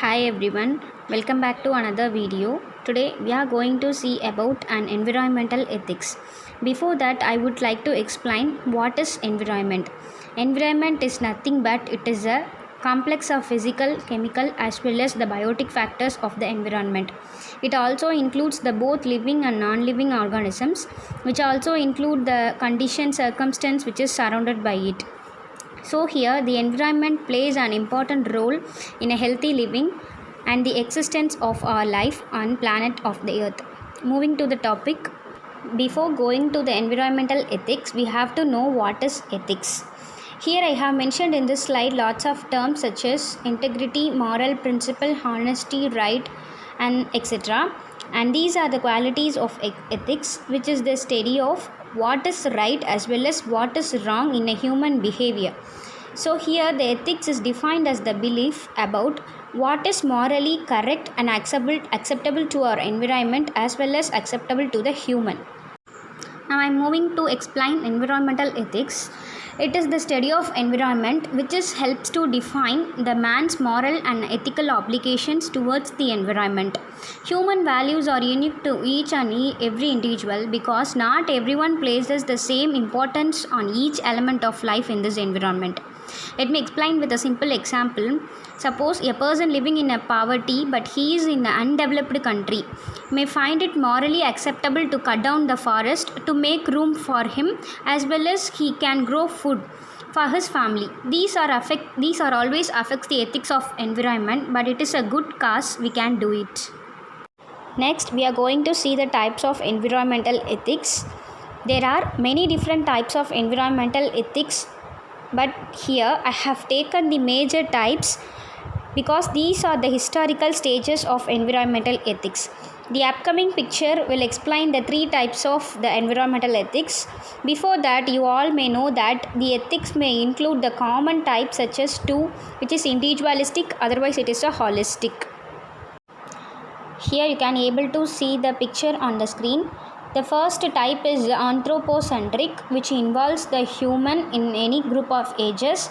Hi everyone, welcome back to another video. Today we are going to see about an environmental ethics. Before that, I would like to explain what is environment. Environment is nothing but it is a complex of physical, chemical as well as the biotic factors of the environment. It also includes the both living and non-living organisms, which also include the condition circumstance which is surrounded by it. So, here the environment plays an important role in a healthy living and the existence of our life on planet of the earth. Moving to the topic, before going to the environmental ethics, we have to know what is ethics. Here I have mentioned in this slide lots of terms such as integrity, moral principle, honesty, right, and etc. And these are the qualities of ethics, which is the study of what is right as well as what is wrong in a human behavior. So here the ethics is defined as the belief about what is morally correct and acceptable to our environment as well as acceptable to the human. Now I am moving to explain environmental ethics. It is the study of environment which helps to define the man's moral and ethical obligations towards the environment. Human values are unique to each and every individual because not everyone places the same importance on each element of life in this environment. Let me explain with a simple example. Suppose a person living in a poverty but he is in an undeveloped country may find it morally acceptable to cut down the forest to make room for him as well as he can grow food for his family. These are always affects the ethics of environment, but it is a good cause we can do it. Next, we are going to see the types of environmental ethics. There are many different types of environmental ethics, but here I have taken the major types because these are the historical stages of environmental ethics. The upcoming picture will explain the three types of the environmental ethics. Before that, you all may know that the ethics may include the common types such as two, which is individualistic, otherwise it is a holistic. Here you can able to see the picture on the screen. The first type is anthropocentric, which involves the human in any group of ages,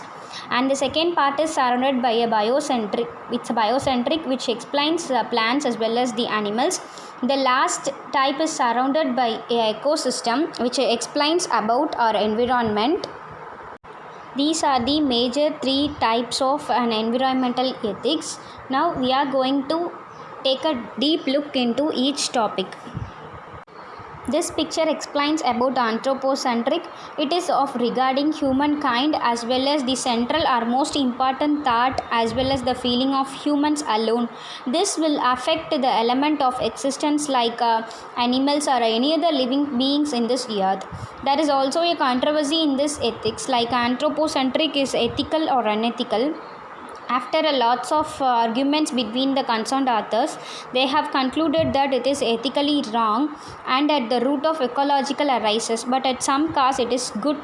and the second part is surrounded by a biocentric. It's a biocentric which explains plants as well as the animals. The last type is surrounded by a ecosystem which explains about our environment. These are the major three types of an environmental ethics. Now we are going to take a deep look into each topic. This picture explains about anthropocentric. It is of regarding humankind as well as the central or most important thought as well as the feeling of humans alone. This will affect the element of existence like animals or any other living beings in this earth. There is also a controversy in this ethics like anthropocentric is ethical or unethical. After a lots of arguments between the concerned authors, they have concluded that it is ethically wrong and at the root of ecological arises, but at some cause it is good.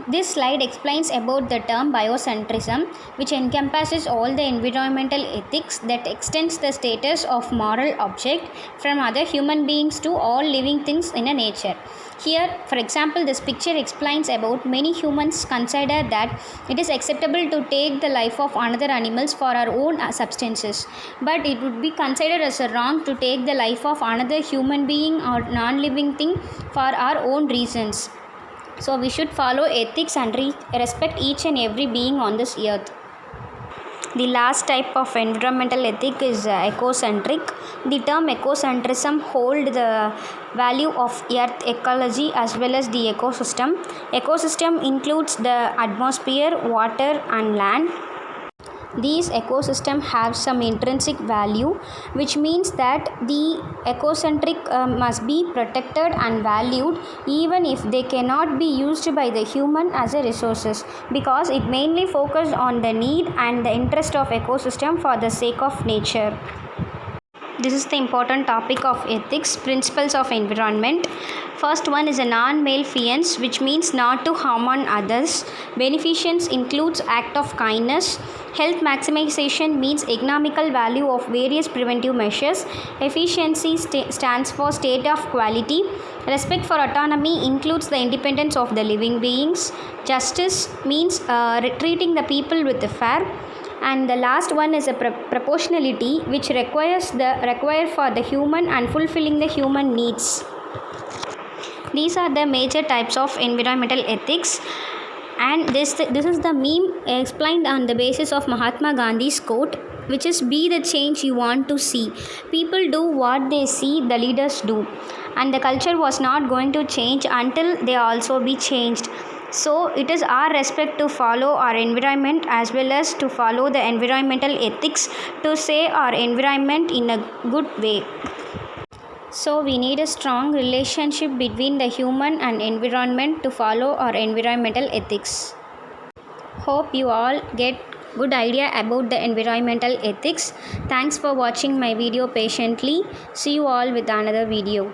This slide explains about the term biocentrism, which encompasses all the environmental ethics that extends the status of moral object from other human beings to all living things in a nature. Here, for example, this picture explains about many humans consider that it is acceptable to take the life of another animals for our own substances, but it would be considered as a wrong to take the life of another human being or non-living thing for our own reasons. So we should follow ethics and respect each and every being on this earth. The last type of environmental ethic is ecocentric. The term ecocentrism hold the value of earth ecology as well as the ecosystem. Ecosystem includes the atmosphere, water and land. These ecosystems have some intrinsic value, which means that the ecocentric must be protected and valued even if they cannot be used by the human as a resources, because it mainly focuses on the need and the interest of ecosystem for the sake of nature. This is the important topic of ethics, principles of environment. First one is a non-maleficence, which means not to harm on others. Beneficence includes act of kindness. Health maximization means economical value of various preventive measures. Efficiency stands for state of quality. Respect for autonomy includes the independence of the living beings. Justice means treating the people with fair. And the last one is a proportionality, which require for the human and fulfilling the human needs. These are the major types of environmental ethics, and this is the meme explained on the basis of Mahatma Gandhi's quote, which is, be the change you want to see. People do what they see the leaders do, and the culture was not going to change until they also be changed. So it is our respect to follow our environment as well as to follow the environmental ethics to save our environment in a good way. So we need a strong relationship between the human and environment to follow our environmental ethics. Hope you all get good idea about the environmental ethics. Thanks for watching my video patiently. See you all with another video.